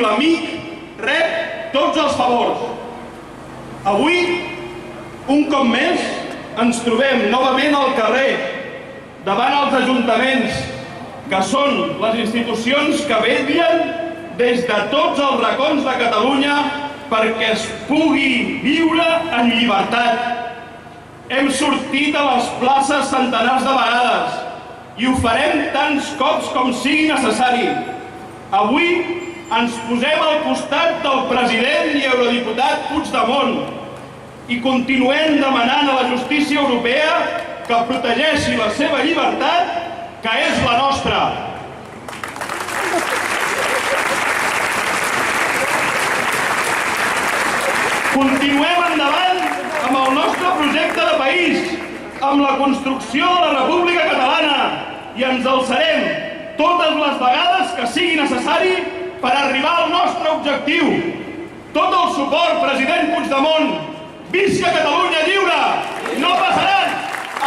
l'amic rep tots els favors. Avui, un cop més, ens trobem novament al carrer, davant els ajuntaments, que són les institucions que vetllen des de tots els racons de Catalunya perquè es pugui viure en llibertat. Hem sortit a les places centenars de vegades i ho farem tants cops com sigui necessari. Avui ens posem al costat del president i eurodiputat Puigdemont i continuem demanant a la justícia europea que protegeixi la seva llibertat, que és la nostra. Continuem endavant amb el nostre projecte de país, amb la construcció de la República Catalana i ens alçarem totes les vegades que sigui necessari per arribar al nostre objectiu. Tot el suport, president Puigdemont. Visca Catalunya lliure! No passaran!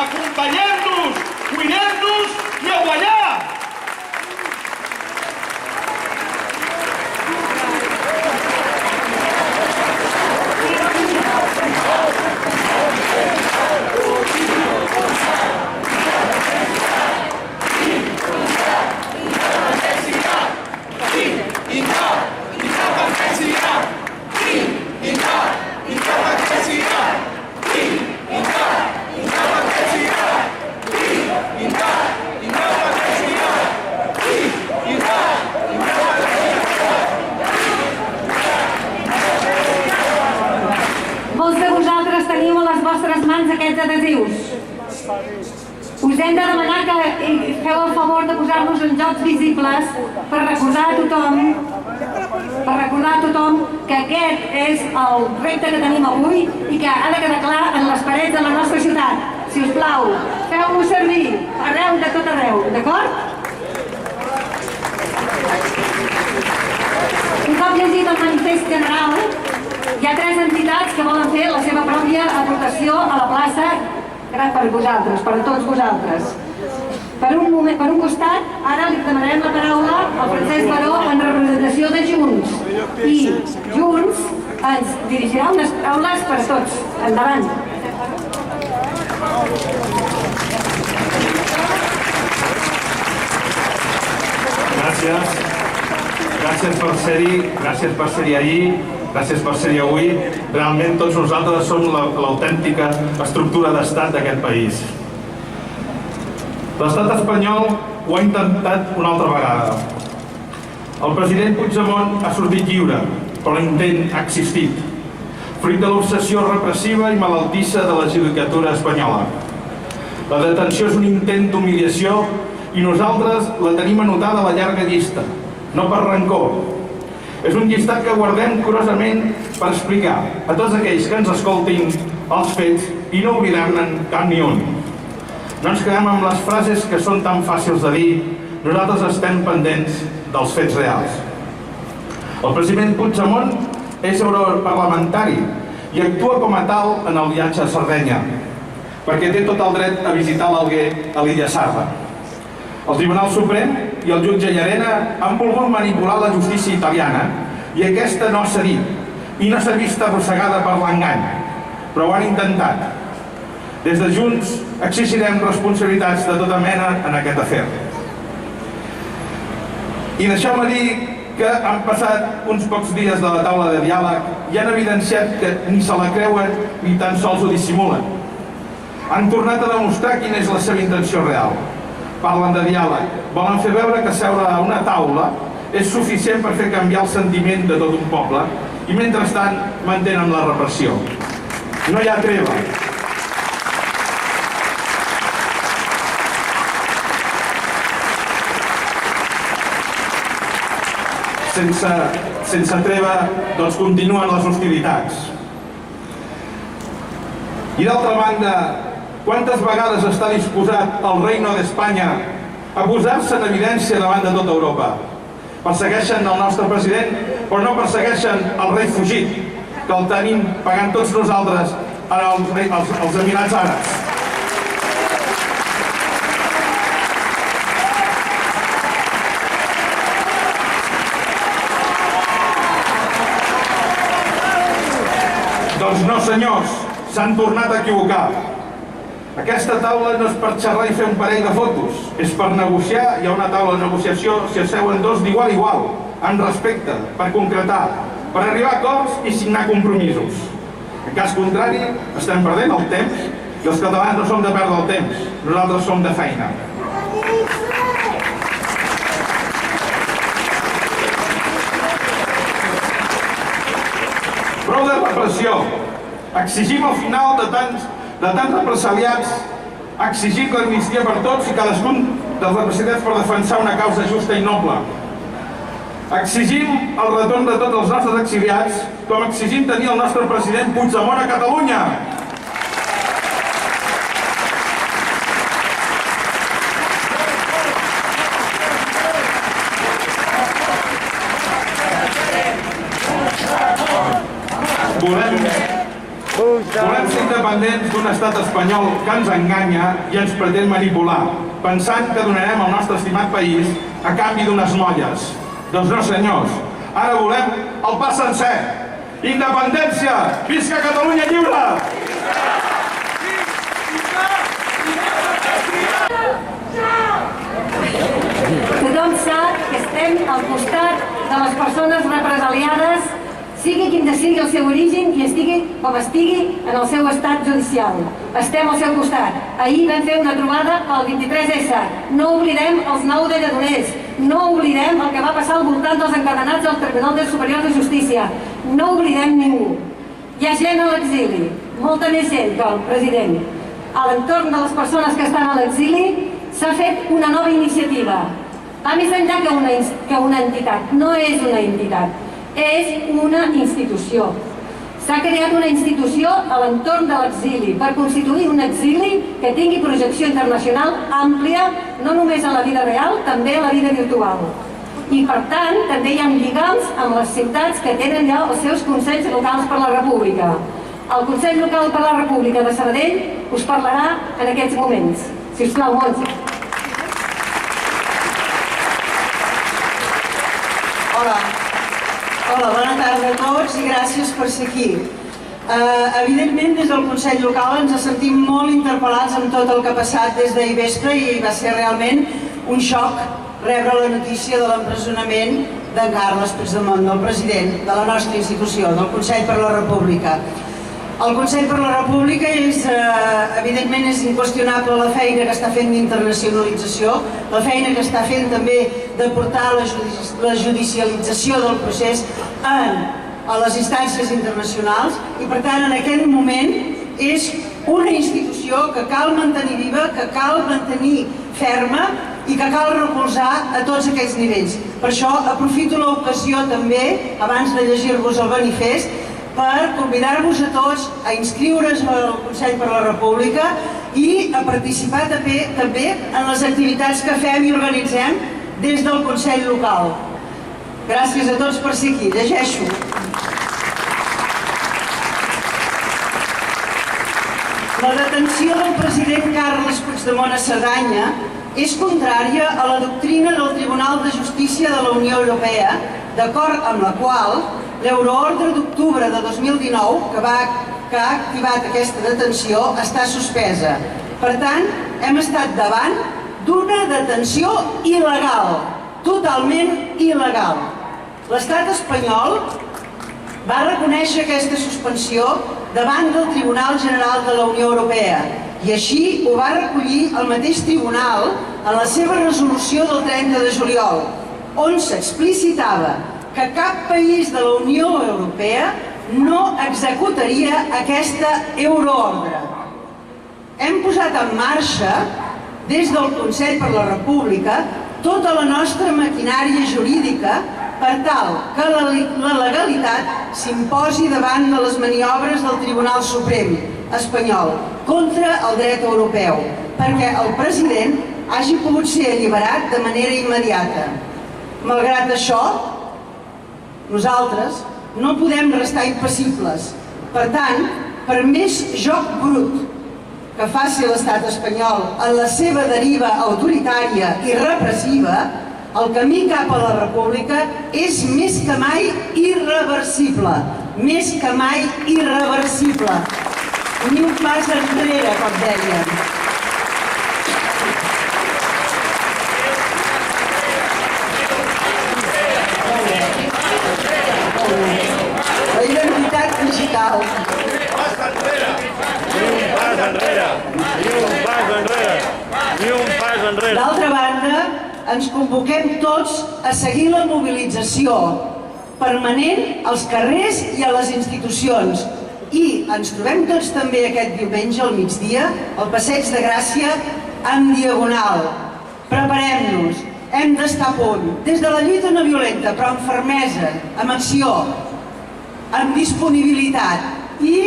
Acompanyem-nos, cuidem-nos i a guanyar! Molts de vosaltres teniu a les vostres mans aquests adhesius. Us hem de demanar que feu el favor de posar-nos en llocs visibles per recordar a tothom que aquest és el repte que tenim avui i que ha de quedar clar en les parets de la nostra ciutat. Si us plau, feu-lo servir arreu de tot arreu, d'acord? Un cop llegit el manifest general, hi ha 3 entitats que volen fer la seva pròpia aportació a la plaça per vosaltres, per a tots vosaltres. Per un costat, ara li demanarem la paraula al Francesc Baró en representació de Junts. I Junts ens dirigirà unes paraules per a tots. Endavant. Gràcies. Gràcies per ser-hi, gràcies per ser-hi ahir, gràcies per ser-hi avui. Realment tots nosaltres som l'autèntica estructura d'estat d'aquest país. L'estat espanyol ho ha intentat una altra vegada. El president Puigdemont ha sortit lliure, però l'intent ha existit, fruit de l'obsessió repressiva i malaltissa de la judicatura espanyola. La detenció és un intent d'humiliació i nosaltres la tenim anotada a la llarga llista, no per rancor. És un llistat que guardem curosament per explicar a tots aquells que ens escoltin els fets i no oblidar-ne cap ni un. No ens quedem amb les frases que són tan fàcils de dir, nosaltres estem pendents dels fets reals. El president Puigdemont és europarlamentari i actua com a tal en el viatge a Sardenya, perquè té tot el dret a visitar l'Alguer a l'illa Sarda. El Tribunal Suprem i el jutge Llarena han volgut manipular la justícia italiana i aquesta no ha cedit i no s'ha vist arrossegada per l'engany, però ho han intentat. Des de Junts exigirem responsabilitats de tota mena en aquest afer. I deixeu-me dir que han passat uns pocs dies de la taula de diàleg i han evidenciat que ni se la creuen ni tan sols ho dissimulen. Han tornat a demostrar quina és la seva intenció real. Parlen de diàleg, volen fer veure que seure a una taula és suficient per fer canviar el sentiment de tot un poble i mentrestant mantenen la repressió. No hi ha treva. Sense treva, doncs continuen les hostilitats. I d'altra banda, quantes vegades està disposat el Reino d'Espanya a posar-se en evidència davant de tota Europa? Persegueixen el nostre president, però no persegueixen el rei fugit, que el tenim pagant tots nosaltres als Emirats Àrabs. no, senyors, s'han tornat a equivocar. Aquesta taula no és per xerrar i fer un parell de fotos, és per negociar. Hi ha una taula de negociació, s'hi asseuen dos d'igual a igual, en respecte, per concretar, per arribar a acords i signar compromisos. En cas contrari, estem perdent el temps i els catalans no som de perdre el temps, nosaltres som de feina. Prou de repressió. Exigim el final de tants represaliats, exigim l'amnistia per tots i cadascun dels represaliats per defensar una causa justa i noble. Exigim el retorn de tots els nostres exiliats, com exigim tenir el nostre president Puigdemont a Catalunya. Volem ser independents d'un estat espanyol que ens enganya i ens pretén manipular, pensant que donarem al nostre estimat país a canvi d'unes molles. Doncs no, senyors, ara volem el pas sencer. Independència! Visca Catalunya lliure! Tothom sap que estem al costat de les persones represaliades, sigui quin sigui el seu origen i estigui com estigui en el seu estat judicial. Estem al seu costat. Ahir vam fer una trobada al 23S. No oblidem els 9 de lledoners. No oblidem el que va passar al voltant dels encadenats al Tribunal Superior de Justícia. No oblidem ningú. Hi ha gent a l'exili, molta més gent que el president. A l'entorn de les persones que estan a l'exili s'ha fet una nova iniciativa. Va més enllà que una entitat. No és una entitat. És una institució. S'ha creat una institució a l'entorn de l'exili per constituir un exili que tingui projecció internacional àmplia, no només a la vida real, també a la vida virtual. I per tant, també hi ha lligams amb les ciutats que tenen ja els seus Consells Locals per la República. El Consell Local per la República de Sabadell us parlarà en aquests moments. Sisplau, Montse. Hola, bona tarda a tots i gràcies per ser aquí. Evidentment, des del Consell Local ens sentim molt interpel·lats amb tot el que ha passat des d'ahir vespre i va ser realment un xoc rebre la notícia de l'empresonament d'en Carles Puigdemont, del president de la nostra institució, del Consell per la República. El Consell per la República evidentment és inqüestionable la feina que està fent d'internacionalització, la feina que està fent també de portar la judicialització del procés a les instàncies internacionals i per tant en aquest moment és una institució que cal mantenir viva, que cal mantenir ferma i que cal recolzar a tots aquells nivells. Per això aprofito l'ocasió també, abans de llegir-vos el manifest, per convidar-vos a tots a inscriure's al Consell per la República i a participar també en les activitats que fem i organitzem des del Consell Local. Gràcies a tots per ser aquí. Llegeixo. La detenció del president Carles Puigdemont a Cerdanya és contrària a la doctrina del Tribunal de Justícia de la Unió Europea, d'acord amb la qual l'euroordre d'octubre de 2019, que ha activat aquesta detenció, està suspesa. Per tant, hem estat davant d'una detenció il·legal, totalment il·legal. L'estat espanyol va reconèixer aquesta suspensió davant del Tribunal General de la Unió Europea i així ho va recollir el mateix tribunal en la seva resolució del 30 de juliol, on s'explicitava que cap país de la Unió Europea no executaria aquesta euroordre. Hem posat en marxa, des del Consell per la República, tota la nostra maquinària jurídica per tal que la legalitat s'imposi davant de les maniobres del Tribunal Suprem espanyol contra el dret europeu, perquè el president hagi pogut ser alliberat de manera immediata. Malgrat això, nosaltres no podem restar impassibles. Per tant, per més joc brut que faci l'estat espanyol en la seva deriva autoritària i repressiva, el camí cap a la república és més que mai irreversible. més que mai irreversible. Ni un pas enrere, com deien. La identitat digital. D'altra banda, ens convoquem tots a seguir la mobilització permanent als carrers i a les institucions. I ens trobem tots també aquest diumenge al migdia al Passeig de Gràcia en Diagonal. Preparem-nos, hem d'estar a punt, des de la lluita no violenta, però amb fermesa, amb acció, amb disponibilitat i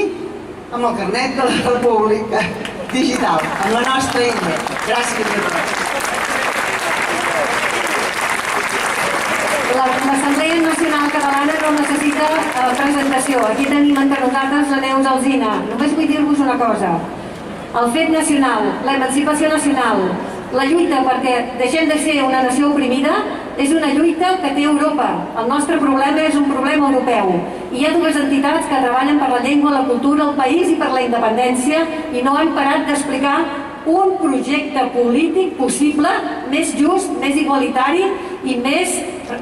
amb el carnet de la República digital, amb la nostra eina. Gràcies a tots. L'Assemblea Nacional Catalana no necessita presentació. Aquí tenim entre nosaltres la Neus Alsina. Només vull dir-vos una cosa. El fet nacional, l'emancipació nacional, la lluita perquè deixem de ser una nació oprimida és una lluita que té Europa. El nostre problema és un problema europeu. I hi ha dues entitats que treballen per la llengua, la cultura, el país i per la independència i no han parat d'explicar un projecte polític possible, més just, més igualitari i més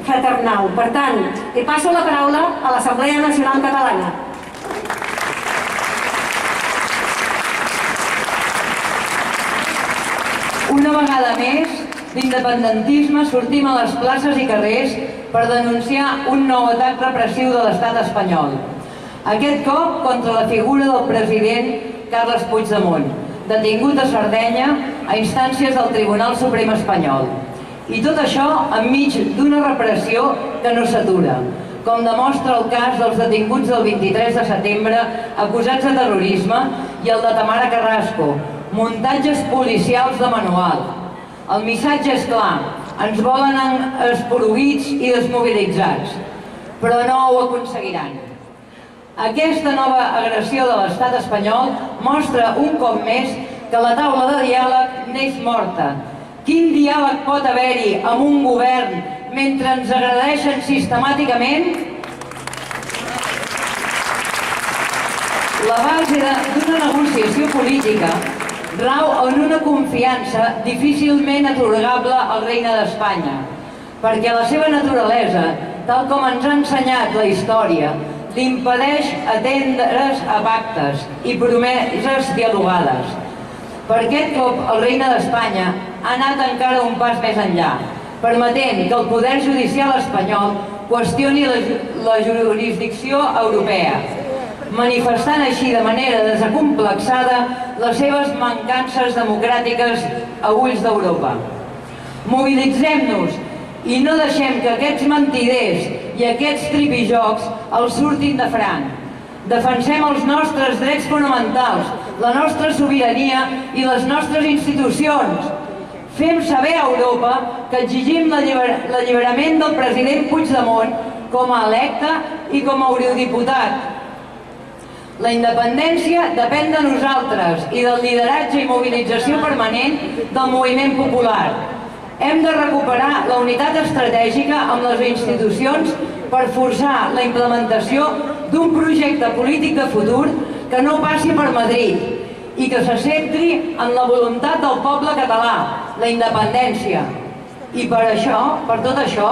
fraternal. Per tant, li passo la paraula a l'Assemblea Nacional Catalana. Una vegada més, l'independentisme sortim a les places i carrers per denunciar un nou atac repressiu de l'estat espanyol. Aquest cop contra la figura del president Carles Puigdemont, detingut a Sardenya a instàncies del Tribunal Suprem espanyol. I tot això enmig d'una repressió que no s'atura, com demostra el cas dels detinguts del 23 de setembre acusats de terrorisme i el de Tamara Carrasco, muntatges policials de manual. El missatge és clar, ens volen esporuguits i desmobilitzats, però no ho aconseguiran. Aquesta nova agressió de l'estat espanyol mostra un cop més que la taula de diàleg neix morta. Quin diàleg pot haver-hi amb un govern mentre ens agredeixen sistemàticament? La base d'una negociació política rau en una confiança difícilment atorgable al regne d'Espanya, perquè la seva naturalesa, tal com ens ha ensenyat la història, li impedeix atendre's a pactes i promeses dialogades. Per aquest cop, el regne d'Espanya ha anat encara un pas més enllà, permetent que el poder judicial espanyol qüestioni la jurisdicció europea, manifestant així de manera desacomplexada les seves mancances democràtiques a ulls d'Europa. Mobilitzem-nos i no deixem que aquests mentiders i aquests tripijocs els surtin de franc. Defensem els nostres drets fonamentals, la nostra sobirania i les nostres institucions. Fem saber a Europa que exigim l'alliberament del president Puigdemont com a electe i com a eurodiputat. La independència depèn de nosaltres i del lideratge i mobilització permanent del moviment popular. Hem de recuperar la unitat estratègica amb les institucions per forçar la implementació d'un projecte polític de futur que no passi per Madrid i que se centri en la voluntat del poble català, la independència. I per això, per tot això,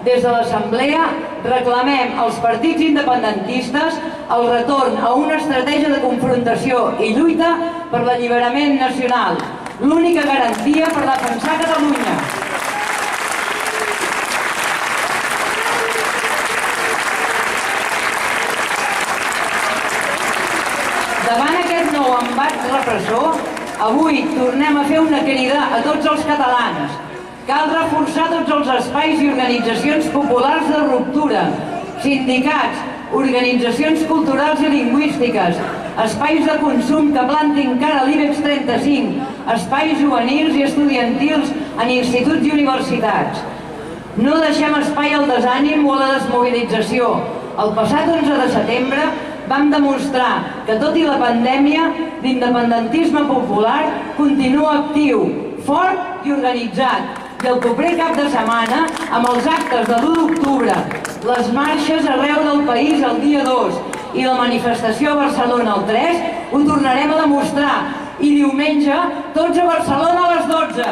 des de l'Assemblea reclamem als partits independentistes el retorn a una estratègia de confrontació i lluita per l'alliberament nacional, l'única garantia per defensar Catalunya. Davant aquest nou embat repressor, avui tornem a fer una crida a tots els catalans. Cal reforçar tots els espais i organitzacions populars de ruptura, sindicats, organitzacions culturals i lingüístiques, espais de consum que plantin cara a l'IBEX 35, espais juvenils i estudiantils en instituts i universitats. No deixem espai al desànim o a la desmobilització. El passat 11 de setembre vam demostrar que, tot i la pandèmia, l'independentisme popular continua actiu, fort i organitzat. I el proper cap de setmana, amb els actes de l'1 d'octubre, les marxes arreu del país el dia 2 i la manifestació a Barcelona el 3, ho tornarem a demostrar. I diumenge, tots a Barcelona a les 12.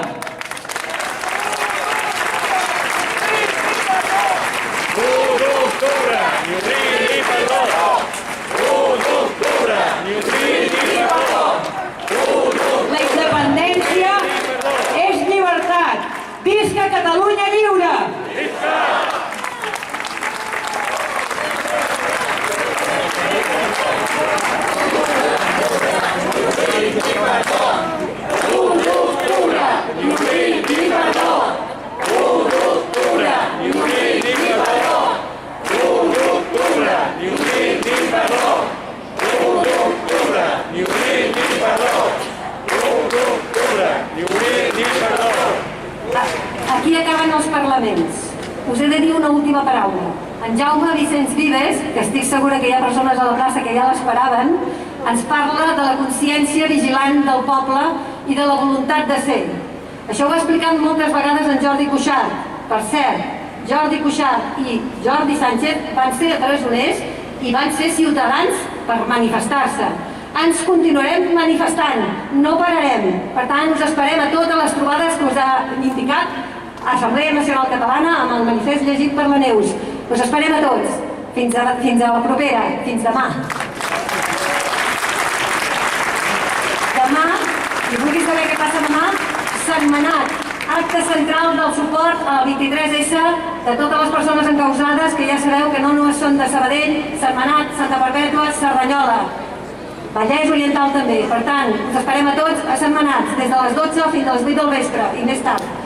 La independència és llibertat. Visca Catalunya lliure! Aquí acaben els parlaments. Us he de dir una última paraula. En Jaume Vicenç Vives, que estic segura que hi ha persones a la plaça que ja l'esperaven, ens parla de la consciència vigilant del poble i de la voluntat de ser. Això ho ha explicat moltes vegades en Jordi Cuixart. Per cert, Jordi Cuixart i Jordi Sánchez van ser presoners i van ser ciutadans per manifestar-se. Ens continuarem manifestant, no pararem. Per tant, us esperem a totes les trobades que us ha indicat Assemblea Nacional Catalana amb el manifest llegit per la Neus. Us esperem a tots. Fins a la propera. Fins demà. Demà, si vulguis saber què passa demà, setmanat, acte central del suport al 23S de totes les persones encausades, que ja sabeu que no només són de Sabadell, Setmanat, Santa Perpètua, Cerdanyola, Vallès Oriental també. Per tant, us esperem a tots a Setmanats, des de les 12 fins a les 8 del vespre i més tard.